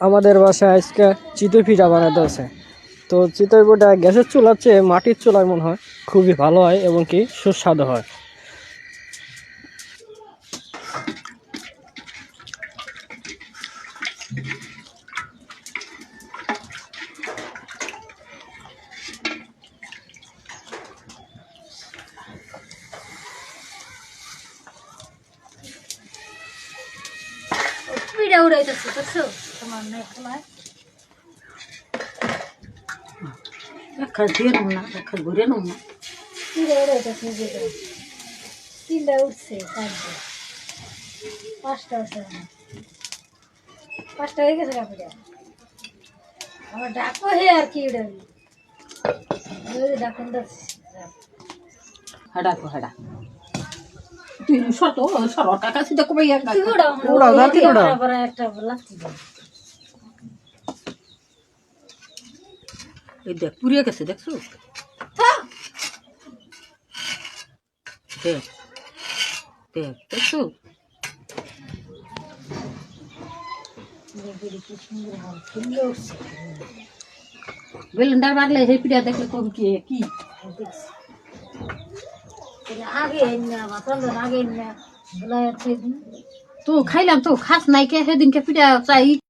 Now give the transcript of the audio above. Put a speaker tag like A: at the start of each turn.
A: আমাদের বাসায় আজকে চিতই পিঠা বানাতে আছে। তো চিতই পিঠা গ্যাসের চুলার চেয়ে মাটির চুলায় মনে হয় খুবই ভালো হয় এবং কি সুস্বাদু হয়।
B: পিঠা উড়াইতেছে দেখছো তোমার মেয়ে
C: একটা দিয়ে নেব না, একটা ঘুরে নেব না।
B: পিঠা উড়াইতেছে তিনটা উঠছে চারটে পাঁচটা আছে পাঁচটা হয়ে গেছে পিঠা আমার ডাকো হে আর কি উড়াবি ডাকুন
C: হাডাকো হাডা তুই শত সরর কাকা সিধা কবে
B: একটা লাগছে
C: এই দেখ পুড়িয়ে গেছে দেখছো? দেখ দেখ দেখছো? বেলুনটার বাড়লে সেই পিঠা দেখলে কম কি কি
B: আগে আগে
C: তো খাইলাম তো খাস নাই কে সেদিনকে পিঠা চাই